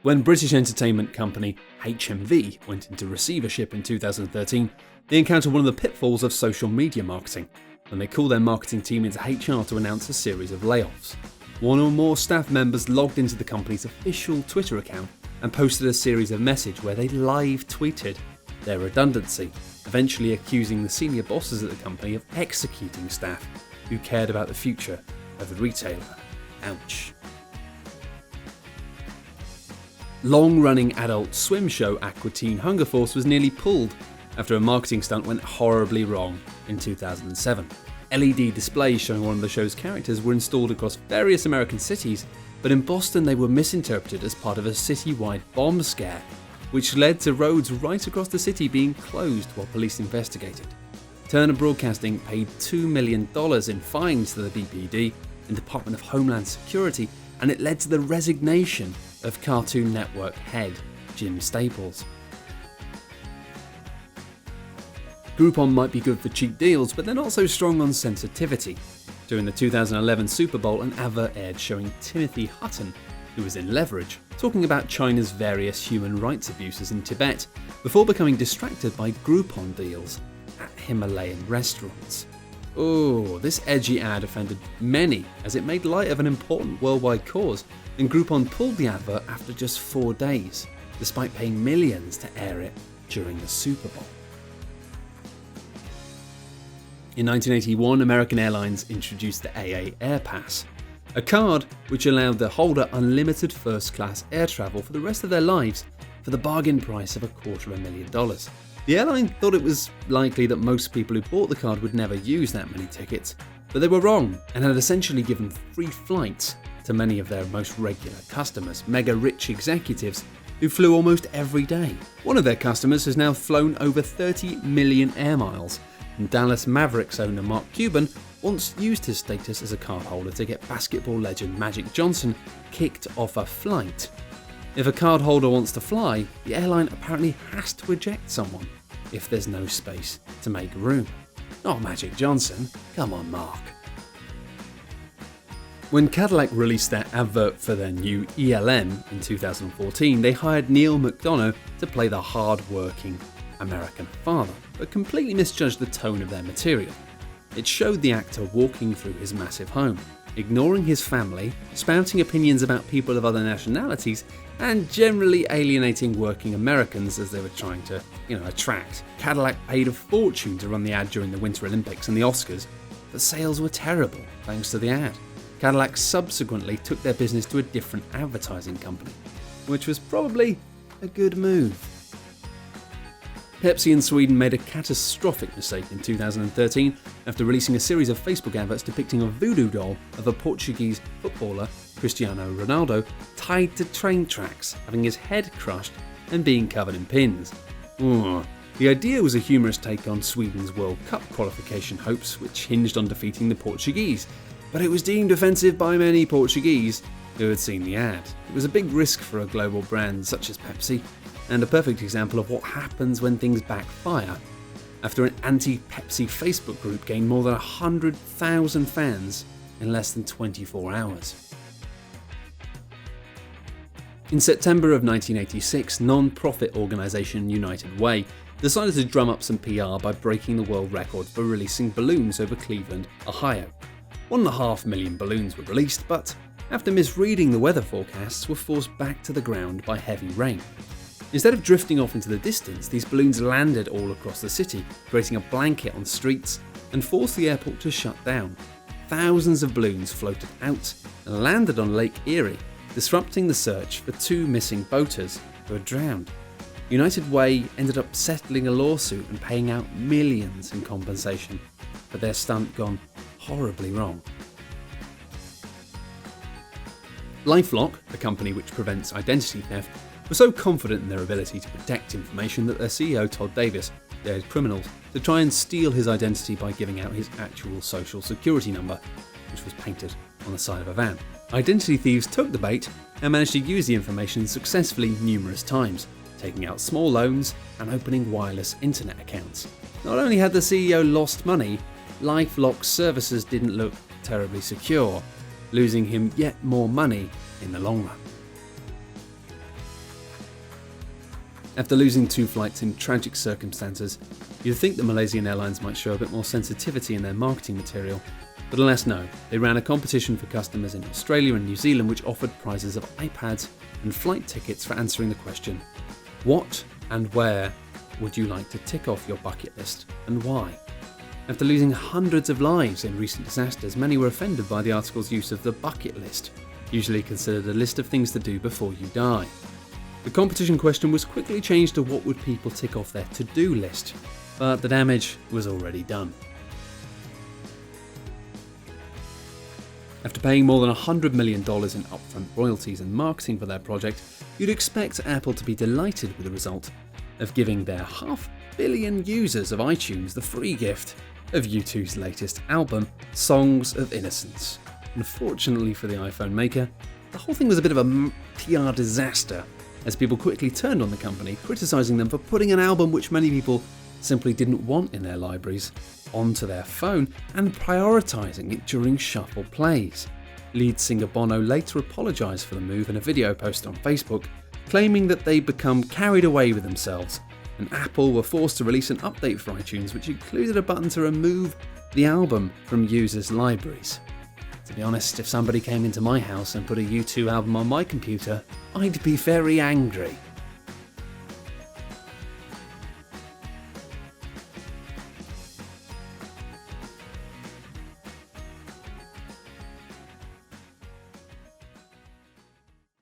When British entertainment company HMV went into receivership in 2013, they encountered one of the pitfalls of social media marketing, and they called their marketing team into HR to announce a series of layoffs. One or more staff members logged into the company's official Twitter account and posted a series of messages where they live tweeted their redundancy, eventually accusing the senior bosses at the company of executing staff who cared about the future of the retailer. Ouch. Long-running adult swim show Aqua Teen Hunger Force was nearly pulled after a marketing stunt went horribly wrong in 2007. LED displays showing one of the show's characters were installed across various American cities, but in Boston they were misinterpreted as part of a city-wide bomb scare, which led to roads right across the city being closed while police investigated. Turner Broadcasting paid $2 million in fines to the BPD and Department of Homeland Security, and it led to the resignation of Cartoon Network head Jim Staples. Groupon might be good for cheap deals, but they're not so strong on sensitivity. During the 2011 Super Bowl, an advert aired showing Timothy Hutton, who was in Leverage, talking about China's various human rights abuses in Tibet before becoming distracted by Groupon deals at Himalayan restaurants. Oh, this edgy ad offended many as it made light of an important worldwide cause, and Groupon pulled the advert after just 4 days, despite paying millions to air it during the Super Bowl. In 1981, American Airlines introduced the AA Air Pass, a card which allowed the holder unlimited first-class air travel for the rest of their lives for the bargain price of $250,000. The airline thought it was likely that most people who bought the card would never use that many tickets, but they were wrong and had essentially given free flights to many of their most regular customers, mega-rich executives who flew almost every day. One of their customers has now flown over 30 million air miles, and Dallas Mavericks owner Mark Cuban once used his status as a cardholder to get basketball legend Magic Johnson kicked off a flight. If a cardholder wants to fly, the airline apparently has to eject someone if there's no space to make room. Not Magic Johnson, come on Mark. When Cadillac released their advert for their new ELM in 2014, they hired Neil McDonough to play the hard-working American father, but completely misjudged the tone of their material. It showed the actor walking through his massive home, ignoring his family, spouting opinions about people of other nationalities, and generally alienating working Americans as they were trying to, attract. Cadillac paid a fortune to run the ad during the Winter Olympics and the Oscars, but sales were terrible thanks to the ad. Cadillac subsequently took their business to a different advertising company, which was probably a good move. Pepsi in Sweden made a catastrophic mistake in 2013 after releasing a series of Facebook adverts depicting a voodoo doll of a Portuguese footballer, Cristiano Ronaldo, tied to train tracks, having his head crushed and being covered in pins. The idea was a humorous take on Sweden's World Cup qualification hopes, which hinged on defeating the Portuguese, but it was deemed offensive by many Portuguese who had seen the ad. It was a big risk for a global brand such as Pepsi, and a perfect example of what happens when things backfire, after an anti-Pepsi Facebook group gained more than 100,000 fans in less than 24 hours. In September of 1986, non-profit organisation United Way decided to drum up some PR by breaking the world record for releasing balloons over Cleveland, Ohio. 1.5 million balloons were released, but after misreading the weather forecasts, were forced back to the ground by heavy rain. Instead of drifting off into the distance, these balloons landed all across the city, creating a blanket on streets and forced the airport to shut down. Thousands of balloons floated out and landed on Lake Erie, disrupting the search for 2 missing boaters who had drowned. United Way ended up settling a lawsuit and paying out millions in compensation for their stunt gone horribly wrong. LifeLock, a company which prevents identity theft, were so confident in their ability to protect information that their CEO Todd Davis dared criminals to try and steal his identity by giving out his actual social security number, which was painted on the side of a van. Identity thieves took the bait and managed to use the information successfully numerous times, taking out small loans and opening wireless internet accounts. Not only had the CEO lost money, LifeLock's services didn't look terribly secure, losing him yet more money in the long run. After losing 2 flights in tragic circumstances, you'd think the Malaysian Airlines might show a bit more sensitivity in their marketing material, but alas no, they ran a competition for customers in Australia and New Zealand which offered prizes of iPads and flight tickets for answering the question, what and where would you like to tick off your bucket list, and why? After losing hundreds of lives in recent disasters, many were offended by the article's use of the bucket list, usually considered a list of things to do before you die. The competition question was quickly changed to what would people tick off their to-do list, but the damage was already done. After paying more than $100 million in upfront royalties and marketing for their project, you'd expect Apple to be delighted with the result of giving their 500 million users of iTunes the free gift of U2's latest album, Songs of Innocence. Unfortunately for the iPhone maker, the whole thing was a bit of a PR disaster, as people quickly turned on the company, criticising them for putting an album which many people simply didn't want in their libraries onto their phone and prioritising it during shuffle plays. Lead singer Bono later apologised for the move in a video post on Facebook, claiming that they'd become carried away with themselves, and Apple were forced to release an update for iTunes which included a button to remove the album from users' libraries. To be honest, if somebody came into my house and put a U2 album on my computer, I'd be very angry.